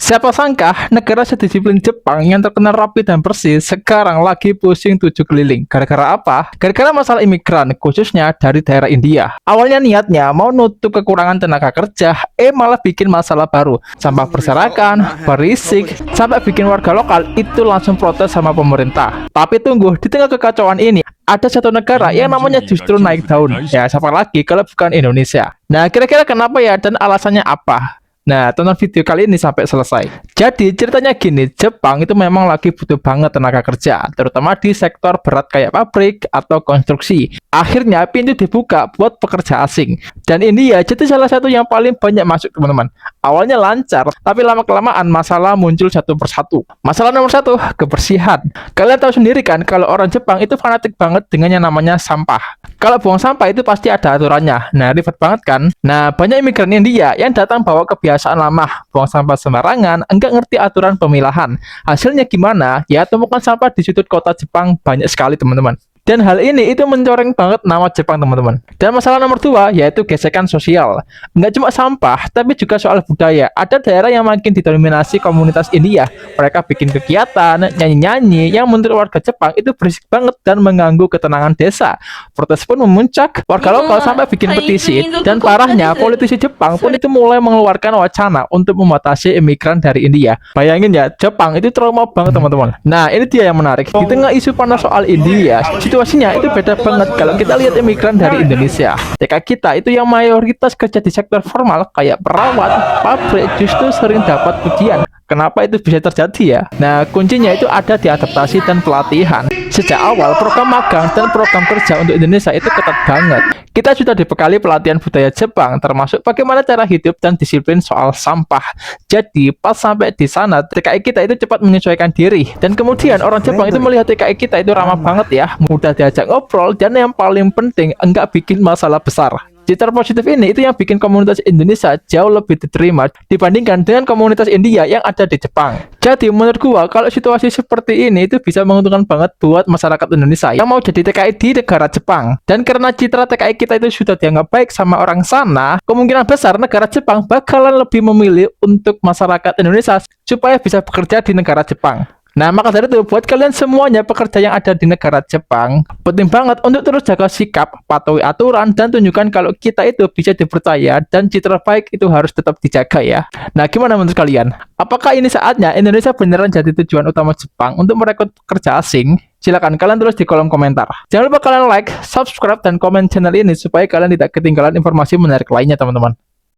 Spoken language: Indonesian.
Siapa sangka negara sedisiplin Jepang yang terkenal rapi dan bersih sekarang lagi pusing tujuh keliling. Gara-gara apa? Gara-gara masalah imigran, khususnya dari daerah India. Awalnya niatnya mau nutup kekurangan tenaga kerja, malah bikin masalah baru. Sampah berserakan, berisik, sampai bikin warga lokal itu langsung protes sama pemerintah. Tapi tunggu, di tengah kekacauan ini, ada satu negara yang namanya justru naik daun. Ya, siapa lagi kalau bukan Indonesia? Nah, kira-kira kenapa ya dan alasannya apa? Nah, tonton video kali ini sampai selesai. Jadi, ceritanya gini, Jepang itu memang lagi butuh banget tenaga kerja, terutama di sektor berat kayak pabrik atau konstruksi. Akhirnya, pintu dibuka buat pekerja asing. Dan ini ya, jadi salah satu yang paling banyak masuk, teman-teman. Awalnya lancar, tapi lama-kelamaan masalah muncul satu persatu. Masalah nomor satu, kebersihan. Kalian tahu sendiri kan, kalau orang Jepang itu fanatik banget dengan yang namanya sampah. Kalau buang sampah itu pasti ada aturannya. Nah, ribet banget kan? Nah, banyak imigran India yang datang bawa kebiasaan lama, buang sampah sembarangan, enggak ngerti aturan pemilahan. Hasilnya gimana? Ya, tumpukan sampah di sudut kota Jepang banyak sekali, teman-teman. Dan hal ini itu mencoreng banget nama Jepang, teman-teman. Dan masalah nomor dua yaitu gesekan sosial. Nggak cuma sampah, tapi juga soal budaya. Ada daerah yang makin didominasi komunitas India. Mereka bikin kegiatan, nyanyi-nyanyi yang menurut warga Jepang itu berisik banget dan mengganggu ketenangan desa. Protes pun memuncak, warga lokal sampai bikin petisi. Dan parahnya, politisi Jepang pun itu mulai mengeluarkan wacana untuk membatasi imigran dari India. Bayangin ya, Jepang itu trauma banget, teman-teman. Nah, ini dia yang menarik. Di tengah isu panas soal India, situasinya itu beda banget kalau kita lihat imigran dari Indonesia. TK kita itu yang mayoritas kerja di sektor formal kayak perawat, pabrik justru sering dapat pujian. Kenapa itu bisa terjadi ya? Nah, kuncinya itu ada di adaptasi dan pelatihan. Sejak awal, program magang dan program kerja untuk Indonesia itu ketat banget. Kita sudah dibekali pelatihan budaya Jepang, termasuk bagaimana cara hidup dan disiplin soal sampah. Jadi, pas sampai di sana, TKI kita itu cepat menyesuaikan diri. Dan kemudian orang Jepang itu melihat TKI kita itu ramah banget ya, mudah diajak ngobrol, dan yang paling penting, enggak bikin masalah besar. Citra positif ini itu yang bikin komunitas Indonesia jauh lebih diterima dibandingkan dengan komunitas India yang ada di Jepang. Jadi menurut gua kalau situasi seperti ini itu bisa menguntungkan banget buat masyarakat Indonesia yang mau jadi TKI di negara Jepang. Dan karena citra TKI kita itu sudah dianggap baik sama orang sana, kemungkinan besar negara Jepang bakalan lebih memilih untuk masyarakat Indonesia supaya bisa bekerja di negara Jepang. Nah, maka dari itu, buat kalian semuanya pekerja yang ada di negara Jepang, penting banget untuk terus jaga sikap, patuhi aturan, dan tunjukkan kalau kita itu bisa dipercaya dan citra baik itu harus tetap dijaga ya. Nah, gimana menurut kalian? Apakah ini saatnya Indonesia beneran jadi tujuan utama Jepang untuk merekrut pekerja asing? Silakan kalian tulis di kolom komentar. Jangan lupa kalian like, subscribe, dan komen channel ini supaya kalian tidak ketinggalan informasi menarik lainnya, teman-teman.